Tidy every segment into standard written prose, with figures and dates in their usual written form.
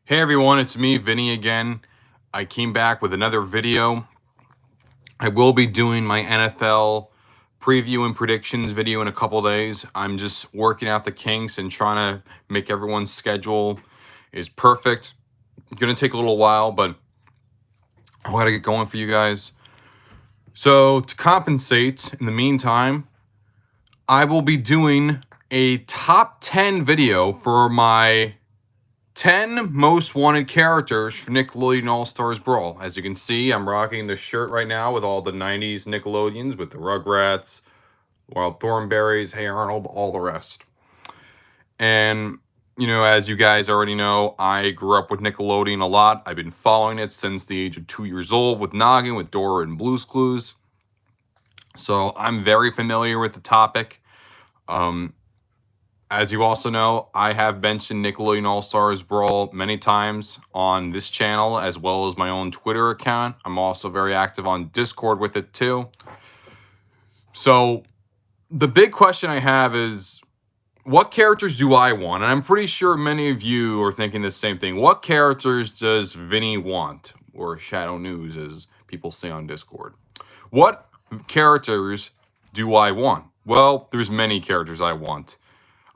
Hey everyone, it's me, Vinny again. I came back with another video. I will be doing my NFL preview and predictions video in a couple days. I'm just working out the kinks and trying to make everyone's schedule is perfect. It's gonna take a little while, but I gotta get going for you guys. So to compensate, in the meantime, I will be doing a top 10 video for my 10 most wanted characters for Nickelodeon All-Stars Brawl. As you can see, I'm rocking this shirt right now with all the 90s Nickelodeons, with the Rugrats, Wild Thornberries, Hey Arnold, all the rest. And, as you guys already know, I grew up with Nickelodeon a lot. I've been following it since the age of 2 years old with Noggin, with Dora and Blue's Clues. So I'm very familiar with the topic. As you also know, I have mentioned Nickelodeon All-Stars Brawl many times on this channel, as well as my own Twitter account. I'm also very active on Discord with it too. So the big question I have is, what characters do I want? And I'm pretty sure many of you are thinking the same thing. What characters does Vinny want? Or Shadow News, as people say on Discord. What characters do I want? Well, there's many characters I want.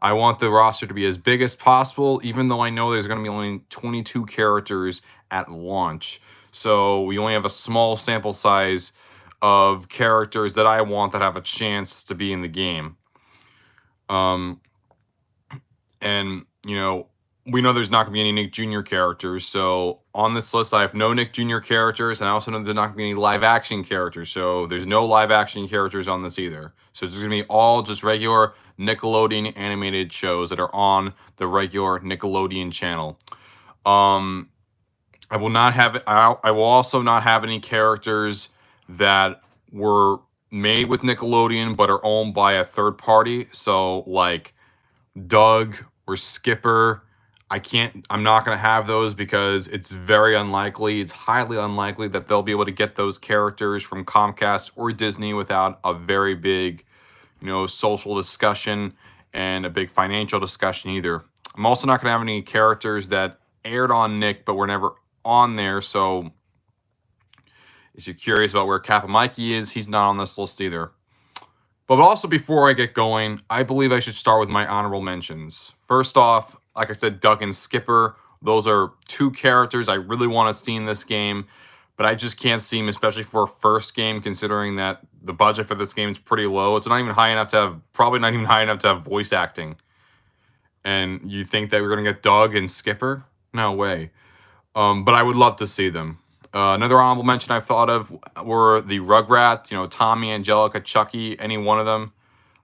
I want the roster to be as big as possible, even though I know there's going to be only 22 characters at launch. So we only have a small sample size of characters that I want that have a chance to be in the game. And, we know there's not going to be any Nick Jr. characters. So on this list, I have no Nick Jr. characters. And I also know there's not going to be any live action characters. So there's no live action characters on this either. So it's going to be all just regular Nickelodeon animated shows that are on the regular Nickelodeon channel. I will not have I will also not have any characters that were made with Nickelodeon but are owned by a third party. So like Doug or Skipper, I'm not going to have those because it's very unlikely, it's highly unlikely that they'll be able to get those characters from Comcast or Disney without a very big, social discussion and a big financial discussion either. I'm also not going to have any characters that aired on Nick but were never on there. So if you're curious about where Kappa Mikey is, he's not on this list either. But also, before I get going, I believe I should start with my honorable mentions. First off, like I said, Doug and Skipper. Those are two characters I really want to see in this game, but I just can't see them, especially for a first game, considering that the budget for this game is pretty low. It's not even high enough to have, probably not even high enough to have voice acting. And you think that we're going to get Doug and Skipper? No way. But I would love to see them. Another honorable mention I thought of were the Rugrats, Tommy, Angelica, Chucky, any one of them.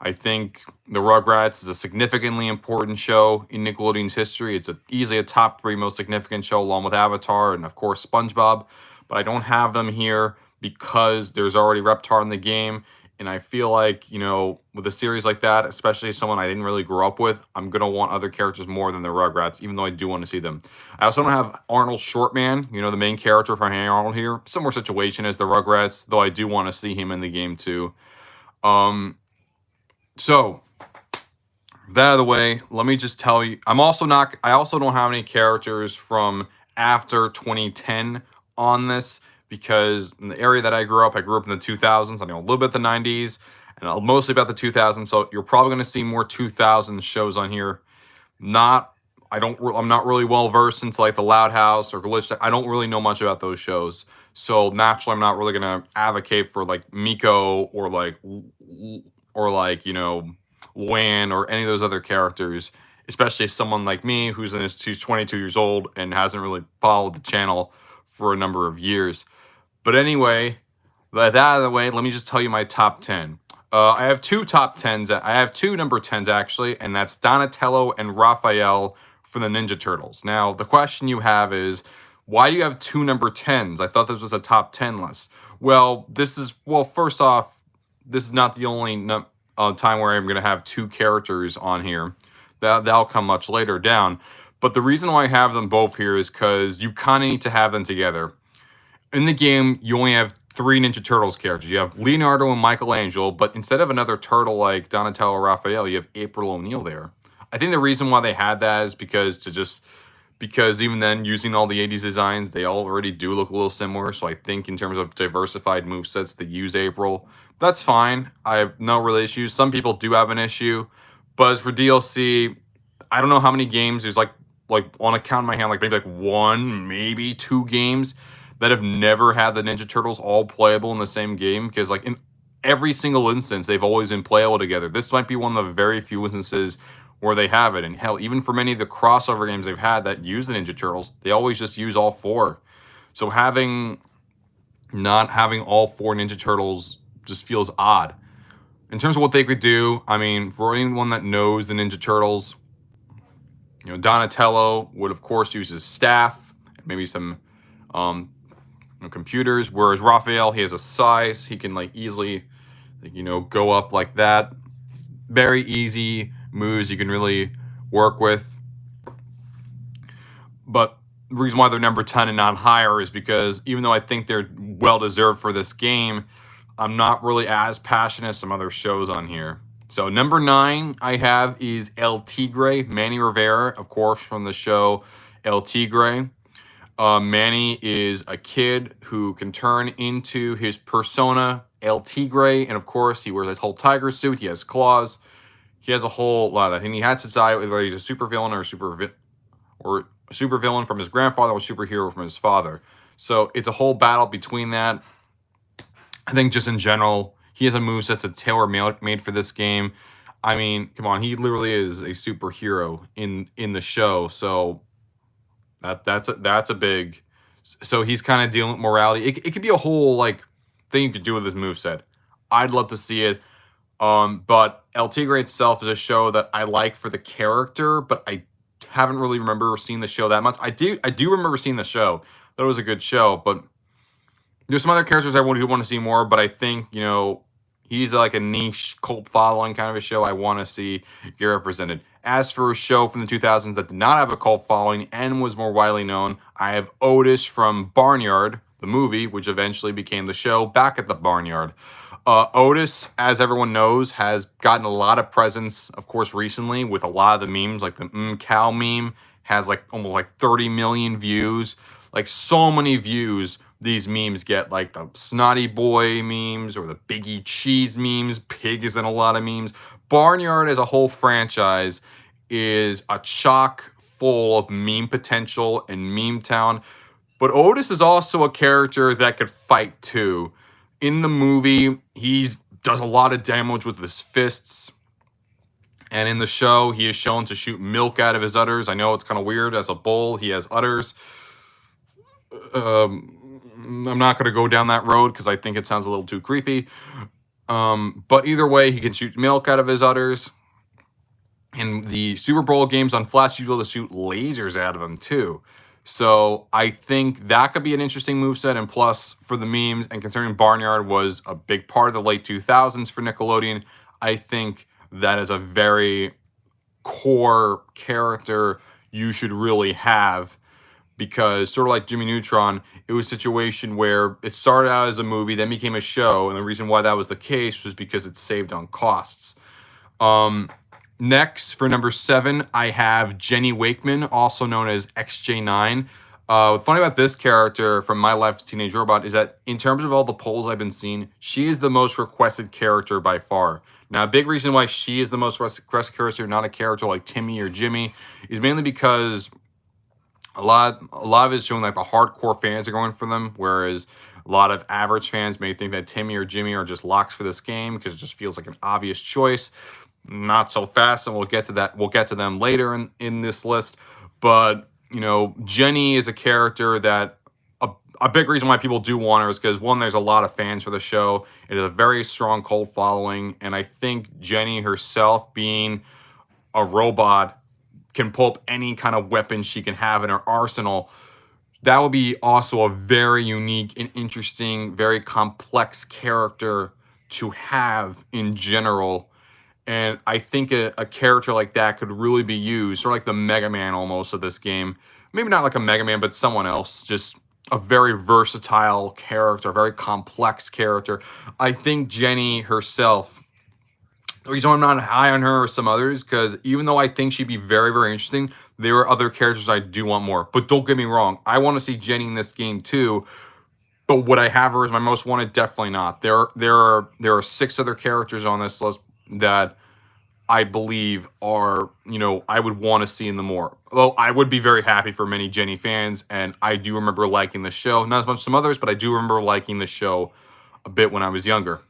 I think the Rugrats is a significantly important show in Nickelodeon's history. It's easily a top 3 most significant show, along with Avatar and, of course, SpongeBob. But I don't have them here because there's already Reptar in the game. And I feel like, with a series like that, especially someone I didn't really grow up with, I'm going to want other characters more than the Rugrats, even though I do want to see them. I also don't have Arnold Shortman, the main character from Hey Arnold here. Similar situation as the Rugrats, though I do want to see him in the game too. So, that out of the way, let me just tell you, I also don't have any characters from after 2010 on this, because in the area that I grew up in the 2000s. I know a little bit of the 90s and mostly about the 2000s. So you're probably going to see more 2000s shows on here. I'm not really well versed into like the Loud House or Glitch. I don't really know much about those shows. So naturally, I'm not really going to advocate for like Miko or like Wan or any of those other characters, especially someone like me who's 22 years old and hasn't really followed the channel for a number of years. But anyway, that out of the way, let me just tell you my top 10. I have two top 10s. I have two number 10s, actually, and that's Donatello and Raphael from the Ninja Turtles. Now, the question you have is, why do you have two number 10s? I thought this was a top 10 list. Well, first off, this is not the only time where I'm going to have two characters on here. That'll come much later down. But the reason why I have them both here is because you kind of need to have them together. In the game, you only have 3 Ninja Turtles characters. You have Leonardo and Michelangelo, but instead of another turtle like Donatello or Raphael, you have April O'Neil there. I think the reason why they had that is because to just because even then, using all the 80s designs, they already do look a little similar. So I think in terms of diversified movesets, they use April. That's fine. I have no real issues. Some people do have an issue. But as for DLC, I don't know how many games. There's like on a count in my hand, like maybe like one, maybe two games that have never had the Ninja Turtles all playable in the same game. Because like in every single instance, they've always been playable together. This might be one of the very few instances where they have it. And hell, even for many of the crossover games they've had that use the Ninja Turtles, they always just use all four. So not having all four Ninja Turtles just feels odd. In terms of what they could do, I mean, for anyone that knows the Ninja Turtles, Donatello would of course use his staff, maybe some computers, whereas Raphael, he has a size, he can like easily go up like that. Very easy moves you can really work with. But the reason why they're number 10 and not higher is because even though I think they're well deserved for this game, I'm not really as passionate as some other shows on here. So number 9 I have is El Tigre, Manny Rivera, of course, from the show El Tigre. Manny is a kid who can turn into his persona El Tigre, and of course he wears a whole tiger suit. He has claws. He has a whole lot of that, and he has to decide whether he's a super villain or a super villain from his grandfather or superhero from his father. So it's a whole battle between that. I think just in general, he has a moveset that's tailor-made for this game. I mean, come on, he literally is a superhero in the show. So that's a big. So he's kind of dealing with morality. It could be a whole like thing you could do with this moveset. I'd love to see it. But El Tigre itself is a show that I like for the character, but I haven't really remember seeing the show that much. I do remember seeing the show. That was a good show, but there's some other characters I want to see more, but I think, he's like a niche cult following kind of a show I want to see get represented. As for a show from the 2000s that did not have a cult following and was more widely known, I have Otis from Barnyard, the movie, which eventually became the show, back at the Barnyard. Otis, as everyone knows, has gotten a lot of presence, of course, recently with a lot of the memes, like the cow meme has like almost like 30 million views. Like so many views these memes get, like the Snotty Boy memes or the Biggie Cheese memes. Pig is in a lot of memes. Barnyard as a whole franchise is a chock full of meme potential and meme town. But Otis is also a character that could fight too. In the movie, he does a lot of damage with his fists. And in the show, he is shown to shoot milk out of his udders. I know it's kind of weird. As a bull, he has udders. I'm not going to go down that road because I think it sounds a little too creepy. But either way, he can shoot milk out of his udders. In the Super Bowl games on Flash, you'll be able to shoot lasers out of him too. So I think that could be an interesting moveset. And plus, for the memes, and considering Barnyard was a big part of the late 2000s for Nickelodeon, I think that is a very core character you should really have. Because sort of like Jimmy Neutron, it was a situation where it started out as a movie, then became a show. And the reason why that was the case was because it saved on costs. Next, for number 7, I have Jenny Wakeman, also known as XJ9. What's funny about this character from My Life as a Teenage Robot is that in terms of all the polls I've been seeing, she is the most requested character by far. Now, a big reason why she is the most requested character, not a character like Timmy or Jimmy, is mainly because a lot of it is showing like the hardcore fans are going for them, whereas a lot of average fans may think that Timmy or Jimmy are just locks for this game because it just feels like an obvious choice. Not so fast, and we'll get to that. We'll get to them later in this list. But Jenny is a character that a big reason why people do want her is because, one, there's a lot of fans for the show. It is a very strong cult following, and I think Jenny herself, being a robot, can pull up any kind of weapon she can have in her arsenal. That would be also a very unique and interesting, very complex character to have in general. And I think a character like that could really be used, sort of like the Mega Man almost of this game. Maybe not like a Mega Man, but someone else. Just a very versatile character, a very complex character. I think Jenny herself, the reason I'm not high on her or some others, because even though I think she'd be very, very interesting, there are other characters I do want more. But don't get me wrong, I want to see Jenny in this game too. But would I have her as my most wanted? Definitely not. There are 6 other characters on this list that I believe are, I would want to see in the more. Although I would be very happy for many Jenny fans, and I do remember liking the show. Not as much as some others, but I do remember liking the show a bit when I was younger.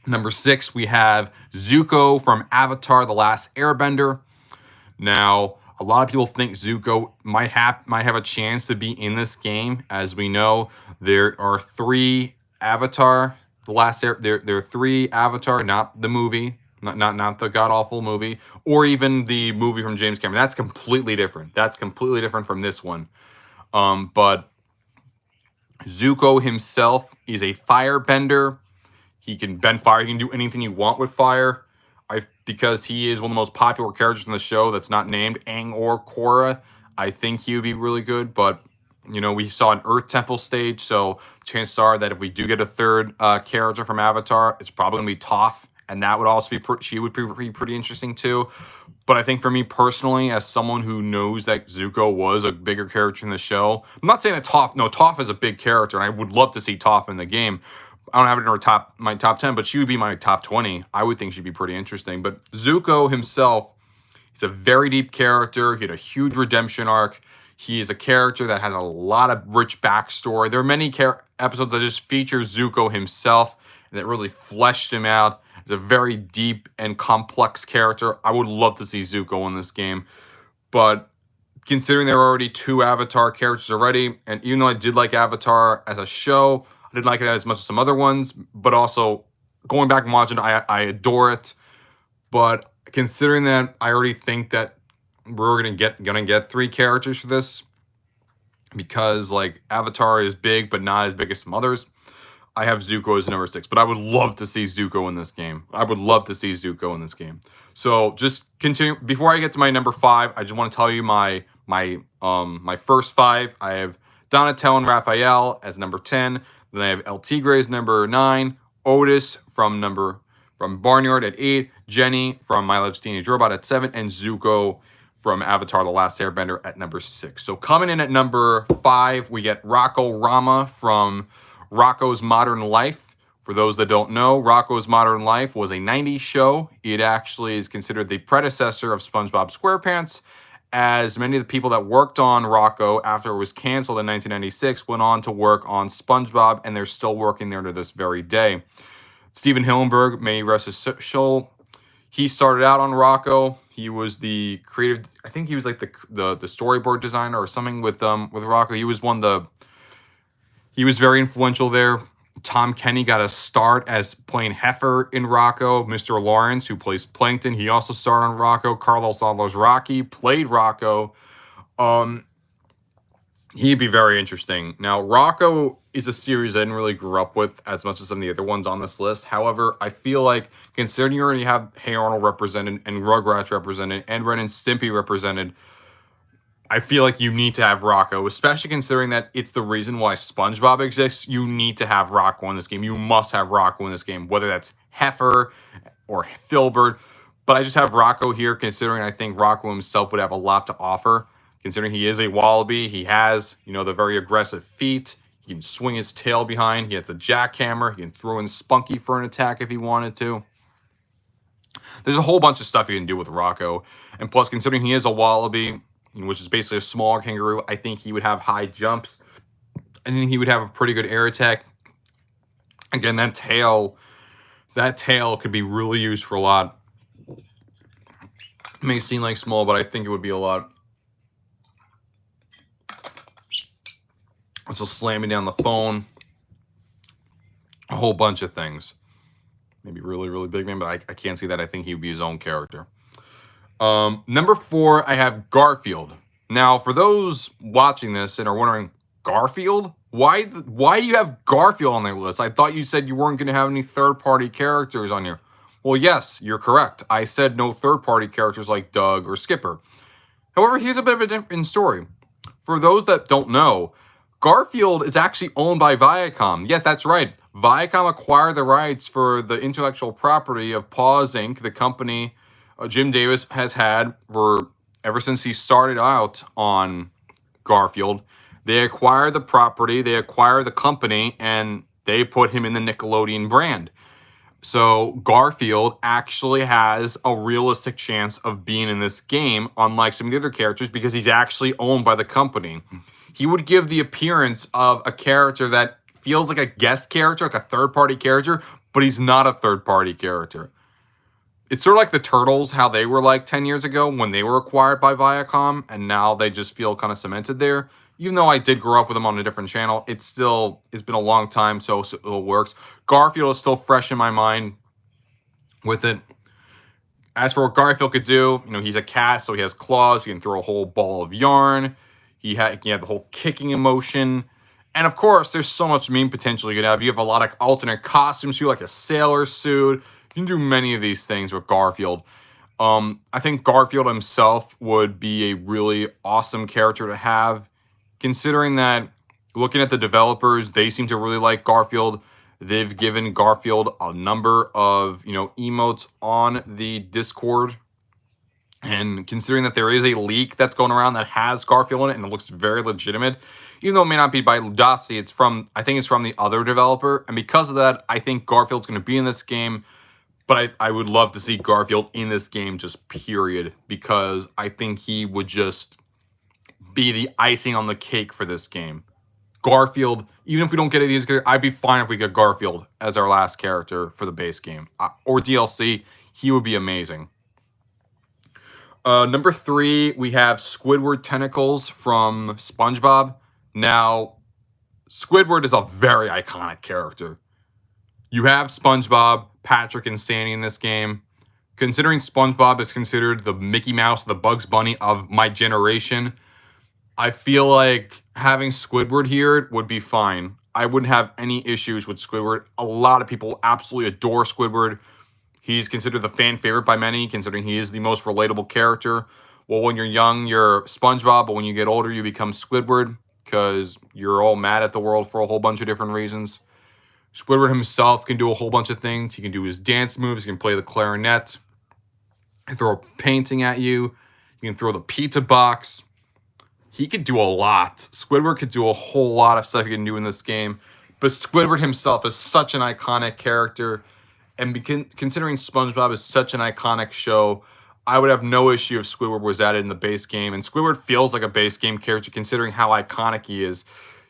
Number 6, we have Zuko from Avatar: The Last Airbender. Now, a lot of people think Zuko might have a chance to be in this game. As we know, there are 3 Avatar: The Last Air. There are 3 Avatar, not the movie, not the god awful movie, or even the movie from James Cameron. That's completely different. That's completely different from this one. But Zuko himself is a firebender. He can bend fire. He can do anything you want with fire. Because he is one of the most popular characters in the show that's not named Aang or Korra, I think he would be really good. But, we saw an Earth Temple stage, so chances are that if we do get a third character from Avatar, it's probably going to be Toph, and that would also be she would be pretty interesting too. But I think for me personally, as someone who knows that Zuko was a bigger character in the show, I'm not saying that Toph is a big character, and I would love to see Toph in the game. I don't have it in my top 10, but she would be my top 20. I would think she'd be pretty interesting. But Zuko himself, he's a very deep character. He had a huge redemption arc. He is a character that has a lot of rich backstory. There are many episodes that just feature Zuko himself that really fleshed him out. He's a very deep and complex character. I would love to see Zuko in this game. But considering there are already 2 Avatar characters already, and even though I did like Avatar as a show, I didn't like it as much as some other ones, but also going back and watching it, I adore it. But considering that I already think that we're gonna get 3 characters for this, because like Avatar is big, but not as big as some others, I have Zuko as number 6. But I would love to see Zuko in this game. I would love to see Zuko in this game. So just continue. Before I get to my number 5, I just want to tell you my first 5. I have Donatello and Raphael as number 10. Then I have El Tigre as number 9, Otis from Barnyard at 8, Jenny from My Life as a Teenage Robot at 7, and Zuko from Avatar: The Last Airbender at number 6. So coming in at number 5, we get Rocco Rama from Rocco's Modern Life. For those that don't know, Rocco's Modern Life was a 90s show. It actually is considered the predecessor of SpongeBob SquarePants, as many of the people that worked on Rocco after it was canceled in 1996 went on to work on SpongeBob, and they're still working there to this very day. Steven Hillenburg, may he rest his soul, he started out on Rocco. He was the creative, I think he was like the storyboard designer or something with Rocco. He was he was very influential there. Tom Kenny got a start as playing Heifer in Rocco. Mr. Lawrence, who plays Plankton, he also starred on Rocco. Carlos Alvarez played Rocco. He'd be very interesting. Now, Rocco is a series I didn't really grow up with as much as some of the other ones on this list. However, I feel like considering you already have Hey Arnold represented and Rugrats represented and Ren and Stimpy represented, I feel like you need to have Rocco, especially considering that it's the reason why SpongeBob exists. You need to have Rocco in this game. You must have Rocco in this game, whether that's Heifer or Filbert. But I just have Rocco here, considering I think Rocco himself would have a lot to offer. Considering he is a wallaby, he has, the very aggressive feet. He can swing his tail behind. He has the jackhammer. He can throw in Spunky for an attack if he wanted to. There's a whole bunch of stuff you can do with Rocco. And plus, considering he is a wallaby, which is basically a smaller kangaroo, I think he would have high jumps. I think he would have a pretty good air attack. Again, that tail could be really used for a lot. It may seem like small, but I think it would be a lot. Also slamming down the phone. A whole bunch of things. Maybe really, really big man, but I can't see that. I think he would be his own character. Number 4, I have Garfield. Now, for those watching this and are wondering, Garfield? Why do you have Garfield on their list? I thought you said you weren't going to have any third-party characters on here. Well, yes, you're correct. I said no third-party characters like Doug or Skipper. However, here's a bit of a different story. For those that don't know, Garfield is actually owned by Viacom. Yes, that's right. Viacom acquired the rights for the intellectual property of Paws Inc., the company Jim Davis has had for ever since he started out on Garfield, they acquired the property, they acquired the company, and they put him in the Nickelodeon brand. So Garfield actually has a realistic chance of being in this game, unlike some of the other characters, because he's actually owned by the company. He would give the appearance of a character that feels like a guest character, like a third-party character, but he's not a third-party character. It's sort of like the Turtles, how they were like 10 years ago when they were acquired by Viacom, and now they just feel kind of cemented there. Even though I did grow up with them on a different channel, it's been a long time, so it works. Garfield is still fresh in my mind with it. As for what Garfield could do, he's a cat, so he has claws. He can throw a whole ball of yarn. He had the whole kicking emotion. And of course, there's so much meme potential you could have. You have a lot of alternate costumes, you like a sailor suit. You can do many of these things with Garfield. I think Garfield himself would be a really awesome character to have, considering that looking at the developers, they seem to really like Garfield. They've given Garfield a number of, emotes on the Discord. And considering that there is a leak that's going around that has Garfield in it and it looks very legitimate, even though it may not be by Ludosity, I think it's from the other developer. And because of that, I think Garfield's going to be in this game. But I would love to see Garfield in this game, just period, because I think he would just be the icing on the cake for this game. Garfield, even if we don't get these, I'd be fine if we get Garfield as our last character for the base game. Or DLC, he would be amazing. Number 3, we have Squidward Tentacles from SpongeBob. Now, Squidward is a very iconic character. You have SpongeBob, Patrick, and Sandy in this game. Considering SpongeBob is considered the Mickey Mouse, the Bugs Bunny of my generation, I feel like having Squidward here would be fine. I wouldn't have any issues with Squidward. A lot of people absolutely adore Squidward. He's considered the fan favorite by many, considering he is the most relatable character. Well, when you're young, you're SpongeBob, but when you get older, you become Squidward, because you're all mad at the world for a whole bunch of different reasons. Squidward himself can do a whole bunch of things. He can do his dance moves. He can play the clarinet. He can throw a painting at you. He can throw the pizza box. He could do a lot. Squidward could do a whole lot of stuff he can do in this game. But Squidward himself is such an iconic character. And considering SpongeBob is such an iconic show, I would have no issue if Squidward was added in the base game. And Squidward feels like a base game character considering how iconic he is.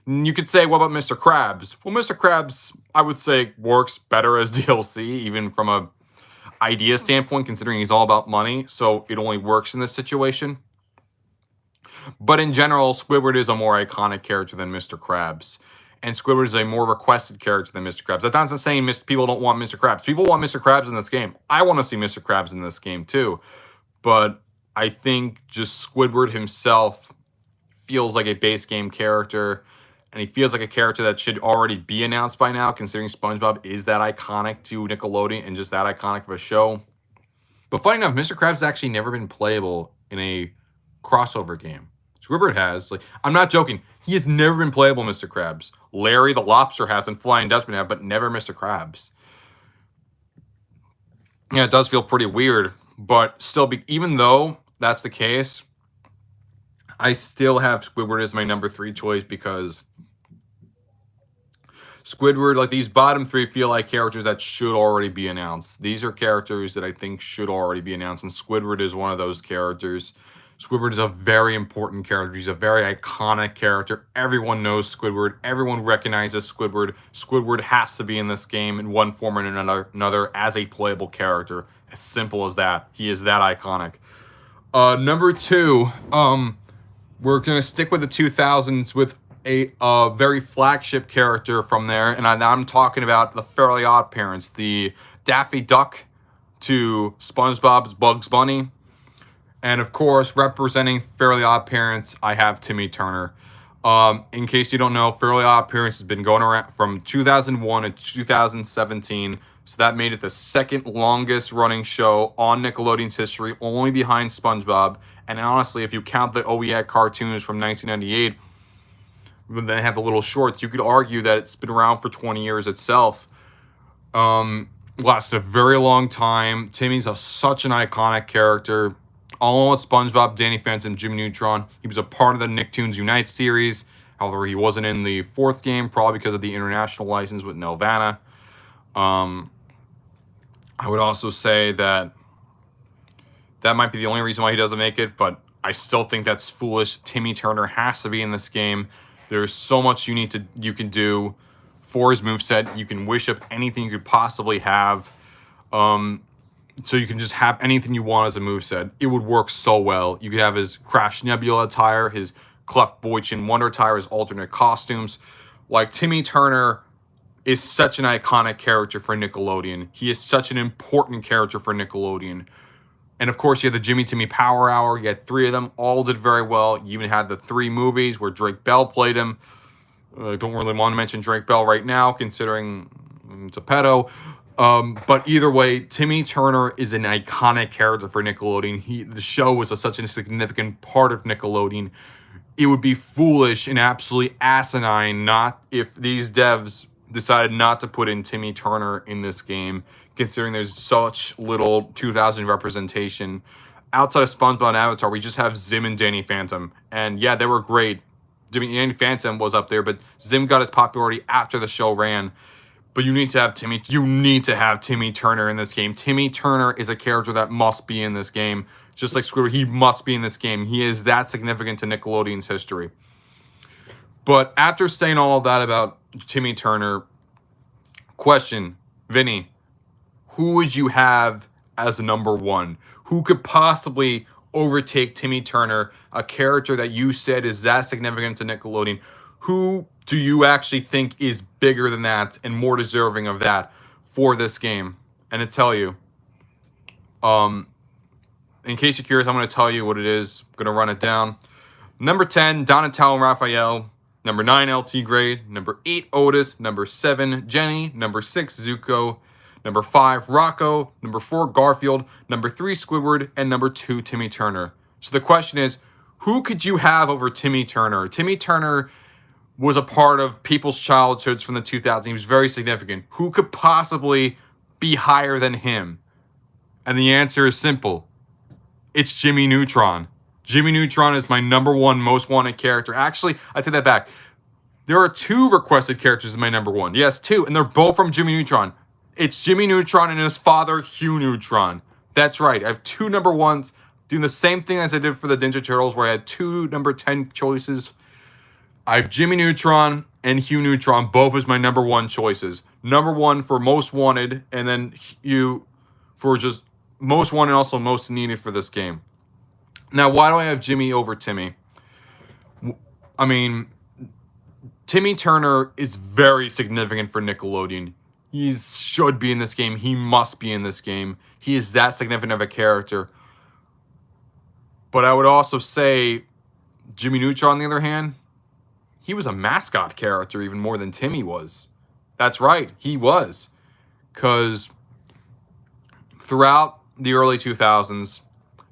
You could say, what about Mr. Krabs? Well, Mr. Krabs, I would say, works better as DLC, even from a idea standpoint, considering he's all about money. So it only works in this situation. But in general, Squidward is a more iconic character than Mr. Krabs. And Squidward is a more requested character than Mr. Krabs. That's not saying people don't want Mr. Krabs. People want Mr. Krabs in this game. I want to see Mr. Krabs in this game too. But I think just Squidward himself feels like a base game character. And he feels like a character that should already be announced by now, considering SpongeBob is that iconic to Nickelodeon and just that iconic of a show. But funny enough, Mr. Krabs has actually never been playable in a crossover game. Squidward has. I'm not joking. He has never been playable, Mr. Krabs. Larry the Lobster has, and Flying Dutchman have, but never Mr. Krabs. Yeah, it does feel pretty weird, but still, even though that's the case, I still have Squidward as my number 3 choice, because Squidward, these bottom 3 feel like characters that should already be announced. These are characters that I think should already be announced, and Squidward is one of those characters. Squidward is a very important character. He's a very iconic character. Everyone knows Squidward. Everyone recognizes Squidward. Squidward has to be in this game in one form or another as a playable character. As simple as that. He is that iconic. Number 2, we're going to stick with the 2000s with a very flagship character from there. And I'm talking about the Fairly Odd Parents, the Daffy Duck to SpongeBob's Bugs Bunny. And of course, representing Fairly Odd Parents, I have Timmy Turner. In case you don't know, Fairly Odd Parents has been going around from 2001 to 2017. So that made it the second longest running show on Nickelodeon's history, only behind SpongeBob. And honestly, if you count the OEA cartoons from 1998, when they have the little shorts, you could argue that it's been around for 20 years itself. Lasted a very long time. Timmy's such an iconic character. along with SpongeBob, Danny Phantom, Jimmy Neutron. He was a part of the Nicktoons Unite series. However, he wasn't in the 4th game, probably because of the international license with Nelvana. I would also say that might be the only reason why he doesn't make it, but I still think that's foolish. Timmy Turner has to be in this game. There's so much you can do for his moveset. You can wish up anything you could possibly have. So you can just have anything you want as a moveset. It would work so well. You could have his Crash Nebula attire, his Cleft Boychin Wonder attire, his alternate costumes. Like, Timmy Turner is such an iconic character for Nickelodeon. He is such an important character for Nickelodeon. And of course, you had the Jimmy Timmy Power Hour. You had 3 of them. All did very well. You even had the 3 movies where Drake Bell played him. I don't really want to mention Drake Bell right now, considering it's a pedo. But either way, Timmy Turner is an iconic character for Nickelodeon. The show was such a significant part of Nickelodeon. It would be foolish and absolutely asinine if these devs decided not to put in Timmy Turner in this game, considering there's such little 2000 representation. Outside of SpongeBob and Avatar, we just have Zim and Danny Phantom. And yeah, they were great. Danny Phantom was up there, but Zim got his popularity after the show ran. But you need to have Timmy Turner in this game. Timmy Turner is a character that must be in this game. Just like Squidward, he must be in this game. He is that significant to Nickelodeon's history. But after saying all of that about Timmy Turner, question, Vinny, who would you have as number 1? Who could possibly overtake Timmy Turner, a character that you said is that significant to Nickelodeon? Who do you actually think is bigger than that and more deserving of that for this game? And to tell you, in case you're curious, I'm going to tell you what it is. I'm going to run it down. Number 10, Donatello and Raphael. Number 9, El Tigre. Number 8, Otis. Number 7, Jenny. Number 6, Zuko. Number 5, Rocco. Number 4, Garfield. Number 3, Squidward. And number 2, Timmy Turner. So the question is, who could you have over Timmy Turner? Timmy Turner was a part of people's childhoods from the 2000s. He was very significant. Who could possibly be higher than him? And the answer is simple. It's Jimmy Neutron. Jimmy Neutron is my number 1 most wanted character. Actually, I take that back. There are 2 requested characters in my number 1. Yes, 2, and they're both from Jimmy Neutron. It's Jimmy Neutron and his father, Hugh Neutron. That's right. I have 2 number 1s doing the same thing as I did for the Ninja Turtles, where I had 2 number 10 choices. I have Jimmy Neutron and Hugh Neutron, both as my number 1 choices. Number 1 for most wanted, and then Hugh for just most wanted, also most needed for this game. Now, why do I have Jimmy over Timmy? I mean, Timmy Turner is very significant for Nickelodeon. He should be in this game. He must be in this game. He is that significant of a character. But I would also say Jimmy Neutron, on the other hand, he was a mascot character even more than Timmy was. That's right, he was. Because throughout the early 2000s,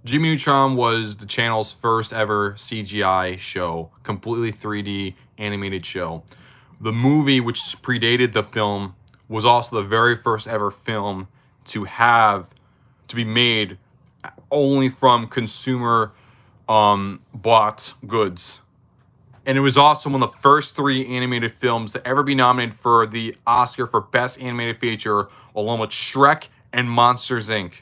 Jimmy Neutron was the channel's first ever CGI show, completely 3D animated show. The movie, which predated the film, was also the very first ever film to be made only from consumer bought goods. And it was also one of the first 3 animated films to ever be nominated for the Oscar for Best Animated Feature, along with Shrek and Monsters, Inc.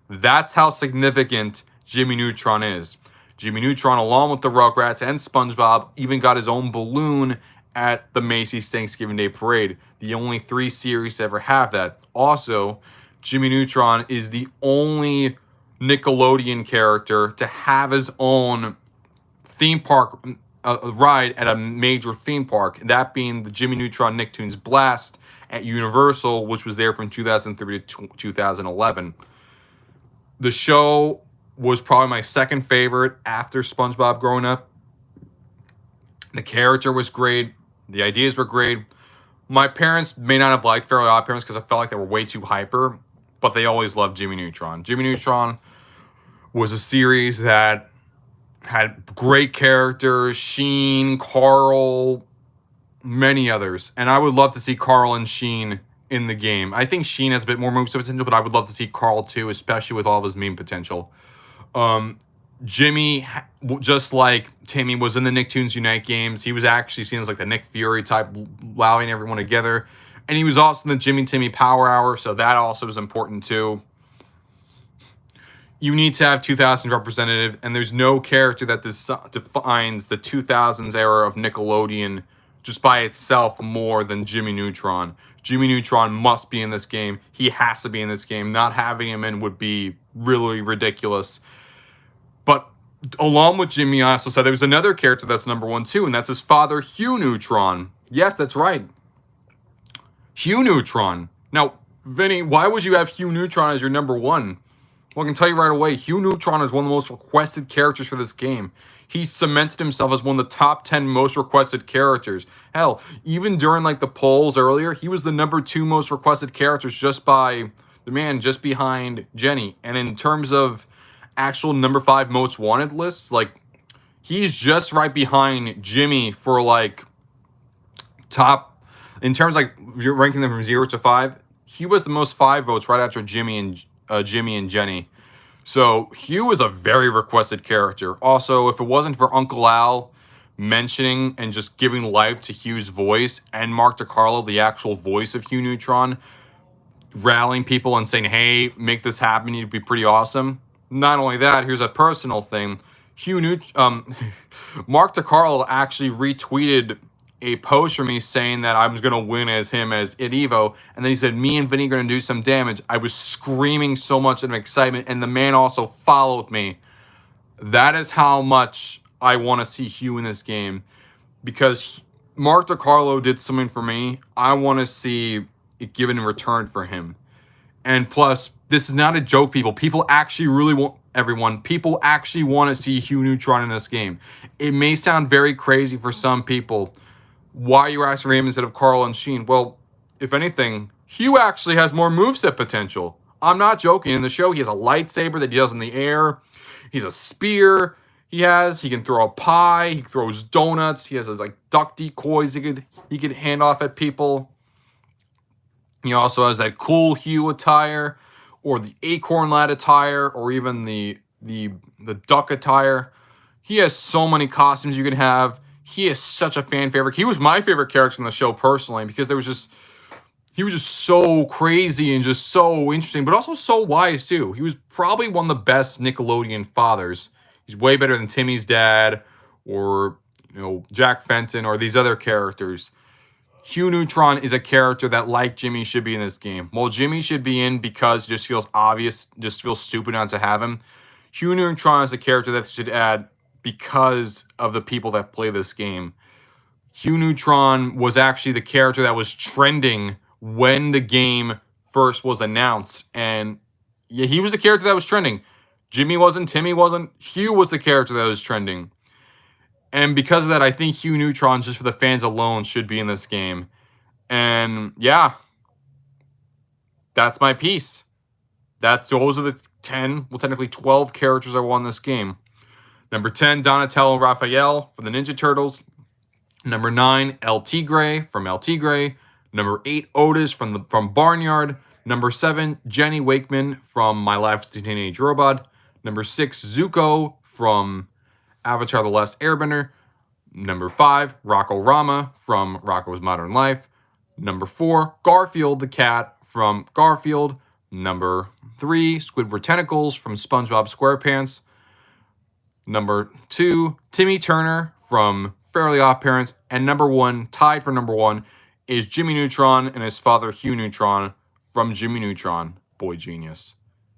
That's how significant Jimmy Neutron is. Jimmy Neutron, along with the Rugrats and SpongeBob, even got his own balloon at the Macy's Thanksgiving Day Parade. The only 3 series to ever have that. Also, Jimmy Neutron is the only Nickelodeon character to have his own theme park ride at a major theme park, that being the Jimmy Neutron Nicktoons Blast at Universal, which was there from 2003 to 2011. The show was probably my second favorite after SpongeBob growing up. The character was great. The ideas were great. My parents may not have liked Fairly Odd Parents because I felt like they were way too hyper, but they always loved Jimmy Neutron. Jimmy Neutron was a series that had great characters, Sheen, Carl, many others. And I would love to see Carl and Sheen in the game. I think Sheen has a bit more moveset potential, but I would love to see Carl too, especially with all of his meme potential. Jimmy, just like Timmy, was in the Nicktoons Unite games. He was actually seen as like the Nick Fury type, allowing everyone together. And he was also in the Jimmy Timmy Power Hour, so that also is important too. You need to have 2000s representative, and there's no character that defines the 2000s era of Nickelodeon just by itself more than Jimmy Neutron. Jimmy Neutron must be in this game. He has to be in this game. Not having him in would be really ridiculous. But along with Jimmy, I also said there's another character that's number one too, and that's his father, Hugh Neutron. Yes, that's right. Hugh Neutron. Now, Vinny, why would you have Hugh Neutron as your number one? Well, I can tell you right away, Hugh Neutron is one of the most requested characters for this game. He cemented himself as one of the top 10 most requested characters. Hell, even during like the polls earlier, he was the number 2 most requested characters just by the man just behind Jenny. And in terms of actual number 5 most wanted lists, like he's just right behind Jimmy for like top, in terms of like you're ranking them from 0 to 5. He was the most 5 votes right after Jimmy and Jenny. So Hugh is a very requested character. Also, if it wasn't for Uncle Al mentioning and just giving life to Hugh's voice, and Mark DiCarlo, the actual voice of Hugh Neutron, rallying people and saying, hey, make this happen, you'd be pretty awesome. Not only that, here's a personal thing. Mark DiCarlo actually retweeted a post from me saying that I was going to win as him as Id Evo, and then he said, me and Vinny are going to do some damage. I was screaming so much of excitement, and the man also followed me. That is how much I want to see Hugh in this game, because Mark DiCarlo did something for me. I want to see it given in return for him. And plus, this is not a joke, people. People actually really want, people actually want to see Hugh Neutron in this game. It may sound very crazy for some people. Why are you asking for him instead of Carl and Sheen? Well, if anything, Hugh actually has more moveset potential. I'm not joking. In the show, he has a lightsaber that he does in the air. He's a spear. He can throw a pie. He throws donuts. He has his like duck decoys he could hand off at people. He also has that cool Hugh attire, or the acorn lad attire, or even the duck attire. He has so many costumes you can have. He is such a fan favorite. He was my favorite character in the show personally, because he was just so crazy and just so interesting, but also so wise too. He was probably one of the best Nickelodeon fathers. He's way better than Timmy's dad, or Jack Fenton, or these other characters. Hugh Neutron is a character that, like Jimmy, should be in this game. Well, Jimmy should be in because it just feels obvious, just feels stupid not to have him. Hugh Neutron is a character that should add because of the people that play this game. Hugh Neutron was actually the character that was trending when the game first was announced. And yeah, he was the character that was trending. Jimmy wasn't, Timmy wasn't, Hugh was the character that was trending. And because of that, I think Hugh Neutron, just for the fans alone, should be in this game. And yeah, that's my piece. Those are the 10, well, technically 12 characters I won this game. Number 10, Donatello Raphael from the Ninja Turtles. Number 9, El Tigre from El Tigre. Number 8, Otis from Barnyard. Number 7, Jenny Wakeman from My Life as a Teenage Robot. Number 6, Zuko from Avatar The Last Airbender. Number 5, Rocco Rama from Rocco's Modern Life. Number 4, Garfield the cat from Garfield. Number 3, Squidward Tentacles from SpongeBob SquarePants. Number 2, Timmy Turner from Fairly Odd Parents. And number 1, tied for number 1, is Jimmy Neutron and his father Hugh Neutron from Jimmy Neutron, Boy Genius.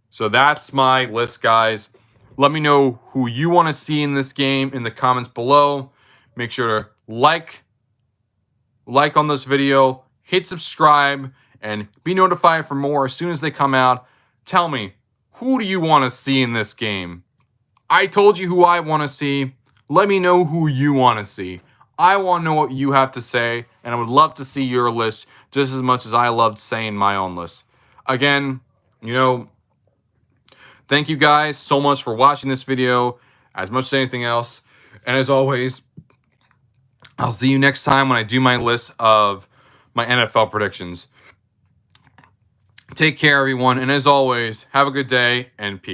So that's my list, guys. Let me know who you want to see in this game in the comments below. Make sure to like on this video, hit subscribe, and be notified for more as soon as they come out. Tell me, who do you want to see in this game? I told you who I want to see. Let me know who you want to see. I want to know what you have to say, and I would love to see your list just as much as I loved saying my own list. Again, thank you guys so much for watching this video, as much as anything else. And as always, I'll see you next time when I do my list of my NFL predictions. Take care, everyone. And as always, have a good day and peace.